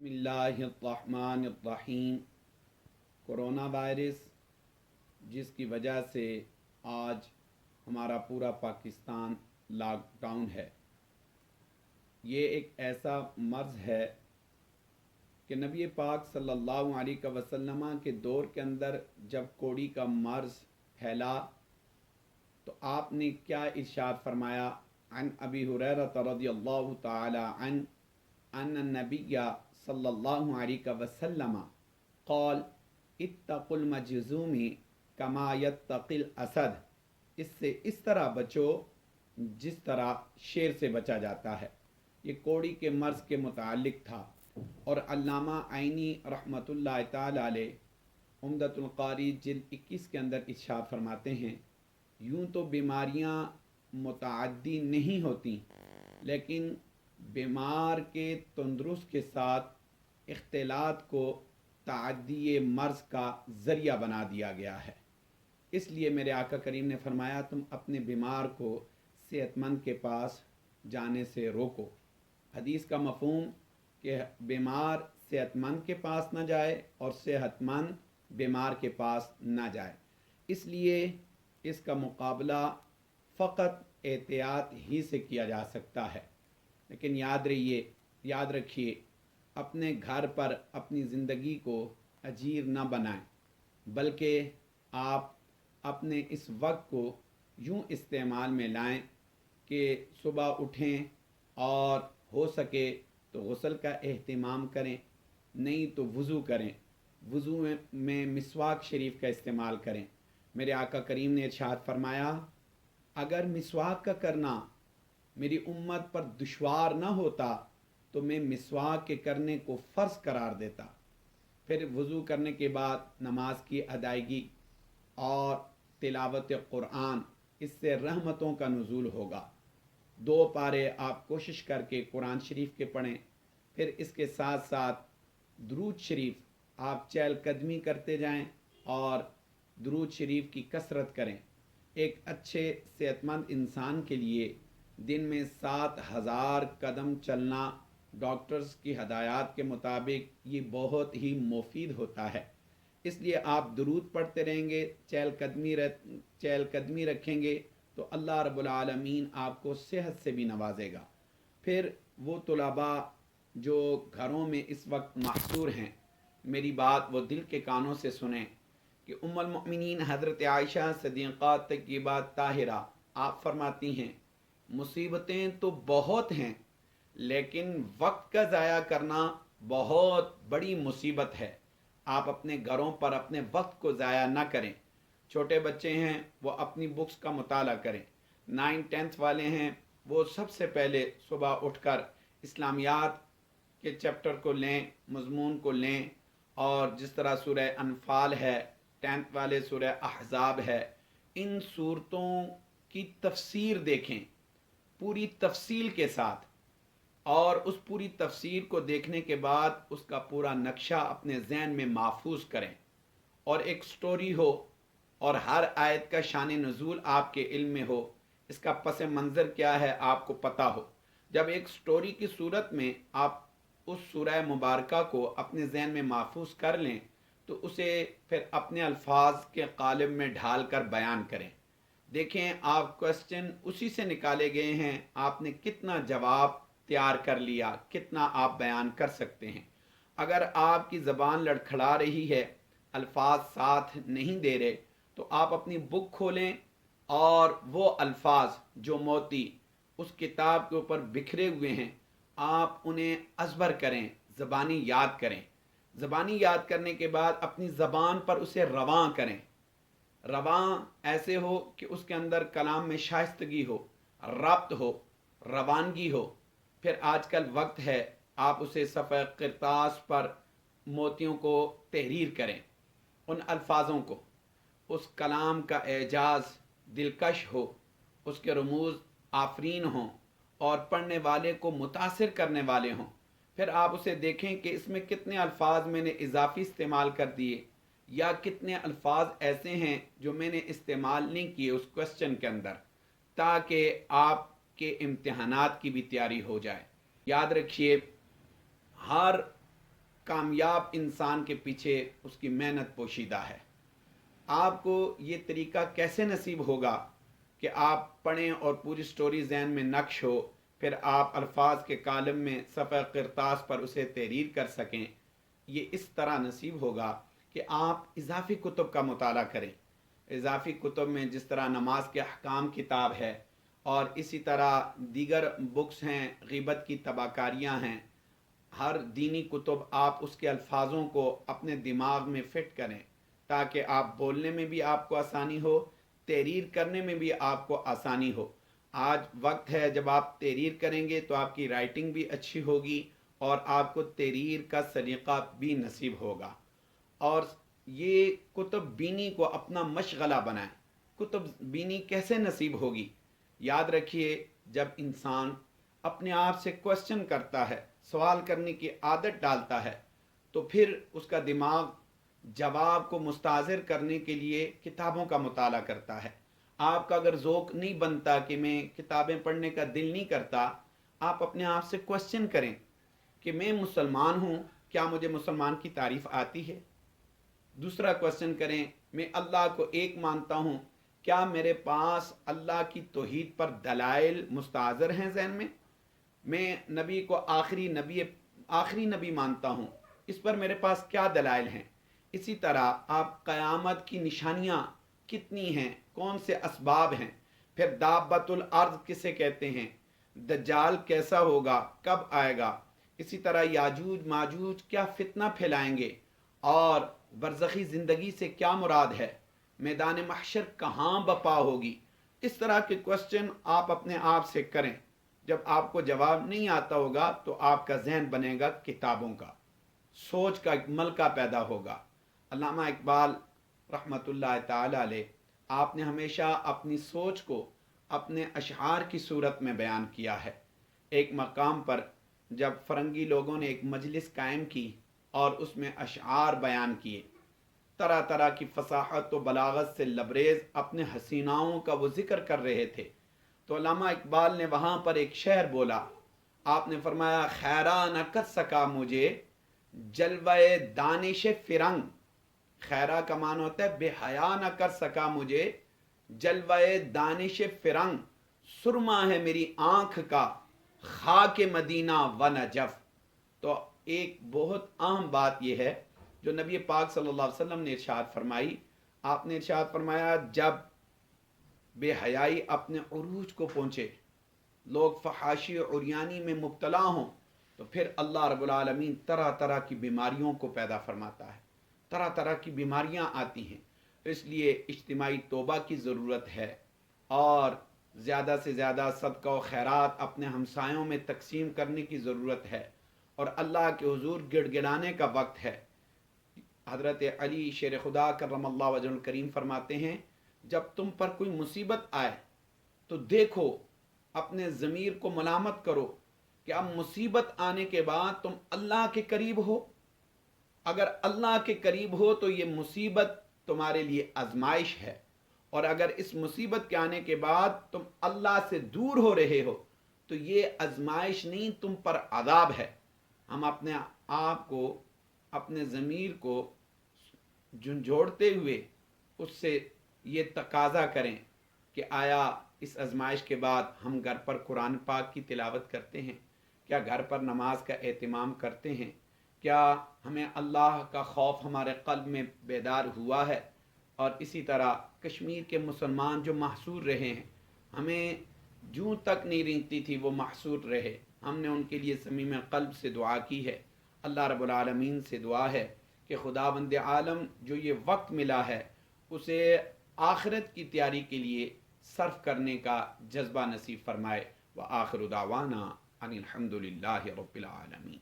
बिस्मिल्लाहिर्रहमानिर्रहीम। Corona virus जिसकी वजह से आज हमारा पूरा पाकिस्तान लॉकडाउन है, ये एक ऐसा मर्ज़ है कि नबी पाक सल्लल्लाहु अलैहि वसल्लम के दौर के अंदर जब कोड़ी का मर्ज़ फैला तो आपने क्या इरशाद फरमाया। अन अबी हुरैरा रज़ियल्लाहु तआला अन्न नबिय्या सल्लल्लाहु अलैहि वसल्लम क़ाल इत्तक़ुल मजज़ूमी कमा यत्तक़िल असद। इससे इस तरह बचो जिस तरह शेर से बचा जाता है। ये कोड़ी के मर्ज़ के मुतालिक था और अल्लामा आइनी रहमतुल्लाह ताला अलैह उम्दतुल कारी जिल्द 21 के अंदर इरशाद फरमाते हैं, यूँ तो बीमारियाँ मुतअद्दी नहीं होती, लेकिन बीमार के तंदुरुस्त के साथ इख्तिलात को ताद्दी मर्ज़ का ज़रिया बना दिया गया है। इसलिए मेरे आका करीम ने फरमाया, तुम अपने बीमार को सेहतमंद के पास जाने से रोको। हदीस का मफ़हूम कि बीमार सेहतमंद के पास ना जाए और सेहतमंद बीमार के पास ना जाए। इसलिए इसका मुकाबला फ़कत एहतियात ही से किया जा सकता है। लेकिन याद रखिए, अपने घर पर अपनी ज़िंदगी को अजीर न बनाएं, बल्कि आप अपने इस वक्त को यूँ इस्तेमाल में लाएं कि सुबह उठें और हो सके तो गुस्ल का एहतिमाम करें, नहीं तो वज़ू करें। वज़ू में मिसवाक शरीफ का इस्तेमाल करें। मेरे आका करीम ने इरशाद फरमाया, अगर मिसवाक का करना मेरी उम्मत पर दुश्वार न होता तो मैं मिसवाक के करने को फ़र्ज़ करार देता। फिर वज़ू करने के बाद नमाज की अदायगी और तिलावत कुरान, इससे रहमतों का नुज़ूल होगा। 2 पारे आप कोशिश करके कुरान शरीफ के पढ़ें। फिर इसके साथ साथ दुरूद शरीफ आप चहलकदमी करते जाएं और दुरूद शरीफ की कसरत करें। एक अच्छे सेहतमंद इंसान के लिए दिन में 7000 कदम चलना डॉक्टर्स की हदायत के मुताबिक ये बहुत ही मुफीद होता है। इसलिए आप दुरूद पढ़ते रहेंगे, चहलकदमी रखेंगे तो अल्लाह रब्बुल आलमीन आपको सेहत से भी नवाजेगा। फिर वो तुलबा जो घरों में इस वक्त महसूर हैं, मेरी बात वो दिल के कानों से सुने कि उम्मुल मोमिनीन हज़रत आयशा सिद्दीक़ा तय्यबा ताहिरा आप फरमाती हैं, मुसीबतें तो बहुत हैं, लेकिन वक्त का ज़ाया करना बहुत बड़ी मुसीबत है। आप अपने घरों पर अपने वक्त को ज़ाया ना करें। छोटे बच्चे हैं वो अपनी बुक्स का मुताला करें। 9-10 वाले हैं वो सबसे पहले सुबह उठकर इस्लामियात के चैप्टर को लें, मज़मून को लें, और जिस तरह सूरह अनफाल है, 10th वाले सूरह अहज़ाब है, इन सूरतों की तफसीर देखें पूरी तफसील के साथ, और उस पूरी तफसीर को देखने के बाद उसका पूरा नक्शा अपने जहन में महफूज करें और एक स्टोरी हो और हर आयत का शान नुज़ूल आपके इल्म में हो, इसका पस मंज़र क्या है आपको पता हो। जब एक स्टोरी की सूरत में आप उस सूरह मुबारका को अपने जहन में महफूज कर लें तो उसे फिर अपने अल्फाज के कालिब में ढाल कर बयान करें। देखें, आप क्वेश्चन उसी से निकाले गए हैं, आपने कितना जवाब तैयार कर लिया, कितना आप बयान कर सकते हैं। अगर आपकी ज़बान लड़खड़ा रही है, अल्फाज साथ नहीं दे रहे, तो आप अपनी बुक खोलें और वो अल्फाज जो मोती उस किताब के ऊपर बिखरे हुए हैं, आप उन्हें अज़बर करें, ज़बानी याद करें। ज़बानी याद करने के बाद अपनी ज़बान पर उसे रवां करें। रवां ऐसे हो कि उसके अंदर कलाम में शाइस्तगी हो, रब्त हो, रवानगी हो। फिर आजकल वक्त है, आप उसे सफ़े किरतास पर मोतियों को तहरीर करें, उन अल्फाजों को, उस कलाम का एजाज़ दिलकश हो, उसके रमूज़ आफरीन हों और पढ़ने वाले को मुतासिर करने वाले हों। फिर आप उसे देखें कि इसमें कितने अल्फाज मैंने इजाफी इस्तेमाल कर दिए या कितने अल्फाज ऐसे हैं जो मैंने इस्तेमाल नहीं किए उस क्वेश्चन के अंदर, ताकि आपके इम्तिहानात की भी तैयारी हो जाए। याद रखिए, हर کامیاب انسان کے پیچھے اس کی محنت پوشیدہ ہے۔ آپ کو یہ طریقہ کیسے نصیب ہوگا کہ آپ پڑھیں اور پوری سٹوری ذہن میں نقش ہو، پھر آپ الفاظ کے کالم میں صفحہ کرتاس پر اسے تحریر کر سکیں؟ یہ اس طرح نصیب ہوگا کہ آپ اضافی کتب کا مطالعہ کریں۔ اضافی کتب میں جس طرح نماز کے احکام کتاب ہے، اور اسی طرح دیگر بکس ہیں، غیبت کی تباکاریاں ہیں، ہر دینی کتب آپ اس کے الفاظوں کو اپنے دماغ میں فٹ کریں تاکہ آپ بولنے میں بھی آپ کو آسانی ہو، تحریر کرنے میں بھی آپ کو آسانی ہو۔ آج وقت ہے جب آپ تحریر کریں گے تو آپ کی رائٹنگ بھی اچھی ہوگی اور آپ کو تحریر کا سلیقہ بھی نصیب ہوگا۔ اور یہ کتب بینی کو اپنا مشغلہ بنائیں۔ کتب بینی کیسے نصیب ہوگی؟ یاد رکھیے، جب انسان اپنے آپ سے کوسچن کرتا ہے، سوال کرنے کی عادت ڈالتا ہے، تو پھر اس کا دماغ جواب کو مستحضر کرنے کے لیے کتابوں کا مطالعہ کرتا ہے۔ آپ کا اگر ذوق نہیں بنتا کہ میں کتابیں پڑھنے کا دل نہیں کرتا، آپ اپنے آپ سے کوسچن کریں کہ میں مسلمان ہوں، کیا مجھے مسلمان کی تعریف آتی ہے؟ دوسرا کوسچن کریں، میں اللہ کو ایک مانتا ہوں، کیا میرے پاس اللہ کی توحید پر دلائل مستحضر ہیں ذہن میں؟ میں نبی کو آخری نبی مانتا ہوں، اس پر میرے پاس کیا دلائل ہیں؟ اسی طرح آپ قیامت کی نشانیاں کتنی ہیں، کون سے اسباب ہیں، پھر دابۃ الارض کسے کہتے ہیں، دجال کیسا ہوگا، کب آئے گا، اسی طرح یاجوج ماجوج کیا فتنہ پھیلائیں گے، اور برزخی زندگی سے کیا مراد ہے، میدان محشر کہاں بپا ہوگی۔ اس طرح کے کوسچن آپ اپنے آپ سے کریں۔ جب آپ کو جواب نہیں آتا ہوگا تو آپ کا ذہن بنے گا کتابوں کا، سوچ کا ایک ملکہ پیدا ہوگا۔ علامہ اقبال رحمۃ اللہ تعالی علیہ، آپ نے ہمیشہ اپنی سوچ کو اپنے اشعار کی صورت میں بیان کیا ہے۔ ایک مقام پر جب فرنگی لوگوں نے ایک مجلس قائم کی اور اس میں اشعار بیان کیے، طرح طرح کی فصاحت و بلاغت سے لبریز اپنے حسیناؤں کا وہ ذکر کر رہے تھے، تو علامہ اقبال نے وہاں پر ایک شعر بولا۔ آپ نے فرمایا، خیرہ نہ کر سکا مجھے جلوہ دانش فرنگ۔ خیرہ کا معنی ہوتا ہے بے حیا نہ کر سکا مجھے جلوہ دانش فرنگ، سرما ہے میری آنکھ کا خاک مدینہ و نجف۔ تو ایک بہت اہم بات یہ ہے جو نبی پاک صلی اللہ علیہ وسلم نے ارشاد فرمائی۔ آپ نے ارشاد فرمایا، جب بے حیائی اپنے عروج کو پہنچے، لوگ فحاشی و عریانی میں مبتلا ہوں، تو پھر اللہ رب العالمین طرح طرح کی بیماریوں کو پیدا فرماتا ہے، طرح طرح کی بیماریاں آتی ہیں۔ اس لیے اجتماعی توبہ کی ضرورت ہے، اور زیادہ سے زیادہ صدقہ و خیرات اپنے ہمسایوں میں تقسیم کرنے کی ضرورت ہے، اور اللہ کے حضور گڑ گڑانے کا وقت ہے۔ حضرت علی شیر خدا کرم اللہ وجہ الکریم فرماتے ہیں، جب تم پر کوئی مصیبت آئے تو دیکھو، اپنے ضمیر کو ملامت کرو کہ اب مصیبت آنے کے بعد تم اللہ کے قریب ہو۔ اگر اللہ کے قریب ہو تو یہ مصیبت تمہارے لیے آزمائش ہے، اور اگر اس مصیبت کے آنے کے بعد تم اللہ سے دور ہو رہے ہو تو یہ آزمائش نہیں، تم پر عذاب ہے۔ ہم اپنے آپ کو، اپنے ضمیر کو جھنجھوڑتے ہوئے اس سے یہ تقاضا کریں کہ آیا اس آزمائش کے بعد ہم گھر پر قرآن پاک کی تلاوت کرتے ہیں؟ کیا گھر پر نماز کا اہتمام کرتے ہیں؟ کیا ہمیں اللہ کا خوف ہمارے قلب میں بیدار ہوا ہے؟ اور اسی طرح کشمیر کے مسلمان جو محصور رہے ہیں، ہمیں جوں تک نہیں رہتی تھی وہ محصور رہے، ہم نے ان کے لیے صمیم قلب سے دعا کی ہے۔ اللہ رب العالمین سے دعا ہے کہ خداوند عالم جو یہ وقت ملا ہے اسے آخرت کی تیاری کے لیے صرف کرنے کا جذبہ نصیب فرمائے۔ وآخر دعوانا ان الحمد للہ رب العالمین۔